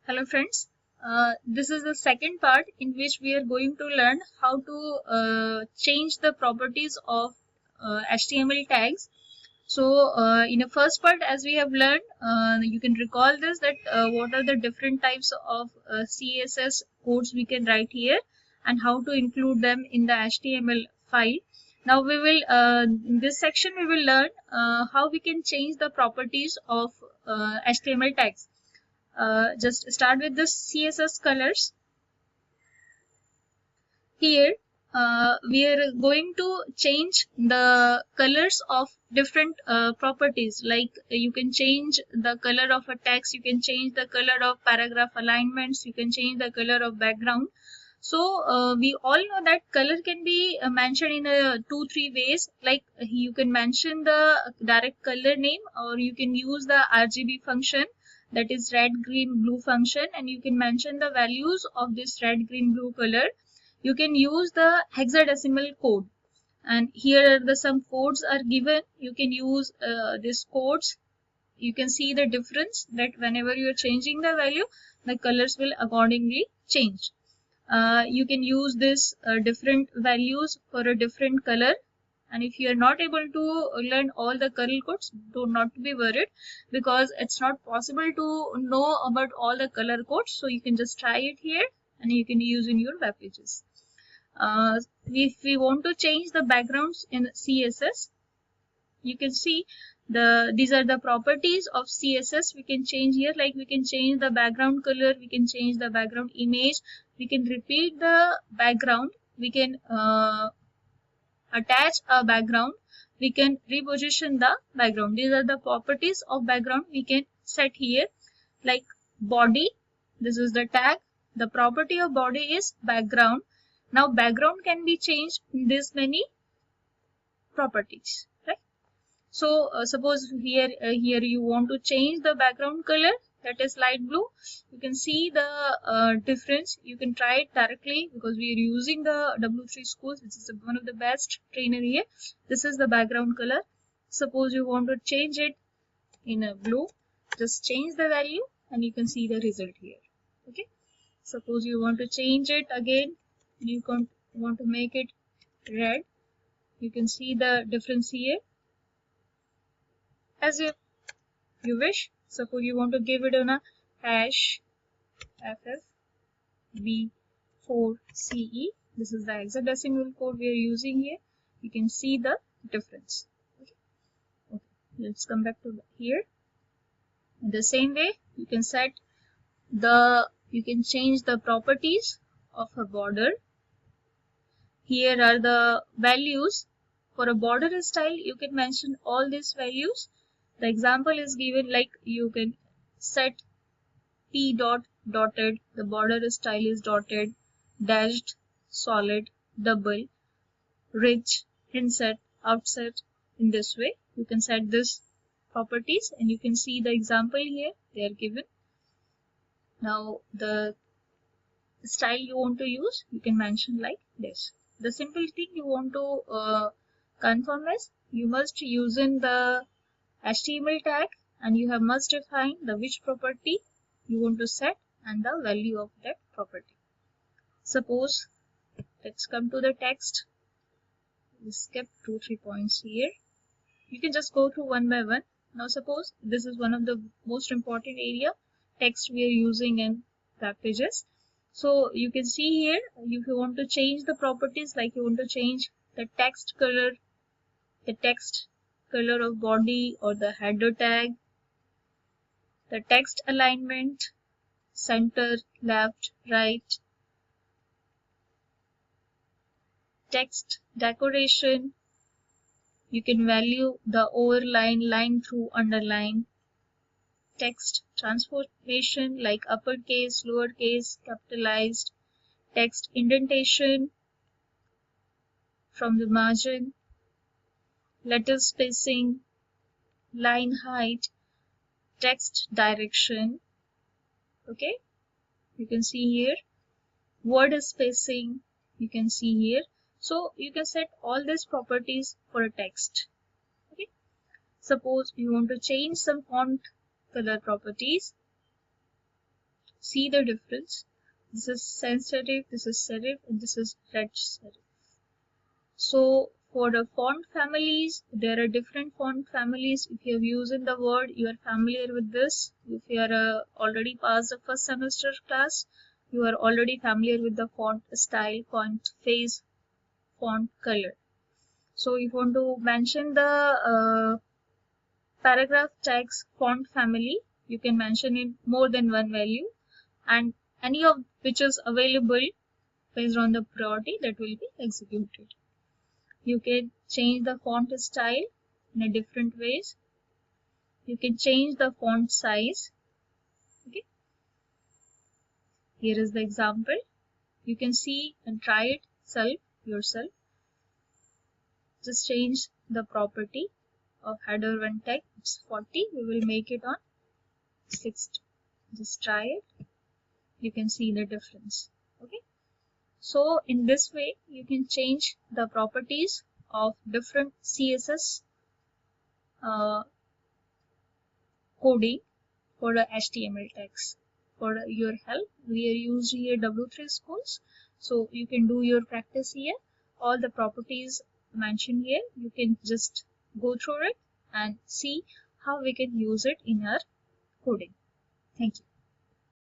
Hello friends, this is the second part in which we are going to learn how to change the properties of HTML tags. So in the first part, as we have learned, you can recall this that what are the different types of CSS codes we can write here and how to include them in the HTML file. Now we will in this section we will learn how we can change the properties of HTML tags. Just start with the CSS colors. Here we are going to change the colors of different properties, like you can change the color of a text, you can change the color of paragraph alignments, you can change the color of background. So we all know that color can be mentioned in a 2-3 ways, like you can mention the direct color name, or you can use the RGB function, that is red green blue function, and you can mention the values of this red green blue color. You can use the hexadecimal code, and here the some codes are given. You can use these codes. You can see the difference that whenever you are changing the value, the colors will accordingly change. You can use this different values for a different color, and if you are not able to learn all the color codes, do not be worried, because it's not possible to know about all the color codes. So you can just try it here and you can use in your web pages. If we want to change the backgrounds in CSS, you can see these are the properties of CSS we can change here. Like we can change the background color, we can change the background image, we can repeat the background, we can attach a background, we can reposition the background. These are the properties of background we can set here. Like body, this is the tag. The property of body is background. Now background can be changed in this many properties, right? So suppose here you want to change the background color, that is light blue. You can see the difference. You can try it directly, because we are using the W3 Schools, which is one of the best trainer here. This is the background color. Suppose you want to change it in a blue, just change the value and you can see the result here. Okay. Suppose you want to change it again, you can want to make it red. You can see the difference here as you wish. Suppose you want to give it on a hash FFB4CE. This is the hexadecimal code we are using here. You can see the difference. Okay. Let's come back to here. In the same way, you can change the properties of a border. Here are the values. For a border style, you can mention all these values. The example is given, like you can set P dotted, the border style is dotted, dashed, solid, double, rich, inset, outset. In this way, you can set this properties, and you can see the example here, they are given. Now the style you want to use, you can mention like this. The simple thing you want to confirm is you must use in the HTML tag, and you have must define the which property you want to set and the value of that property. Suppose let's come to the text. We skip 2-3 points here. You can just go through one by one. Now suppose this is one of the most important area, text we are using in web pages. So you can see here, if you want to change the properties, like you want to change the text color of body, or the header tag, the text alignment, center, left, right, text decoration, you can value the overline, line through, underline, text transformation like uppercase, lowercase, capitalized, text indentation from the margin, letter spacing, line height, text direction. Okay, you can see here, word spacing, you can see here. So you can set all these properties for a text. Okay, suppose you want to change some font color properties. see the difference. This is sans serif, this is serif, and this is red serif. So for the font families, there are different font families. If you have used in the Word, you are familiar with this. If you are already passed the first semester class, you are already familiar with the font style, font face, font color. So if you want to mention the paragraph text font family, you can mention it more than one value, and any of which is available based on the priority that will be executed. You can change the font style in a different ways. You can change the font size. Okay, here is the example. You can see and try it yourself. Just change the property of header 1 tag. It's 40. We will make it on 60. Just try it. You can see the difference. Okay. So in this way, you can change the properties of different CSS coding for the HTML text. For your help, we are used here W3 Schools. So you can do your practice here. All the properties mentioned here, you can just go through it and see how we can use it in our coding. Thank you.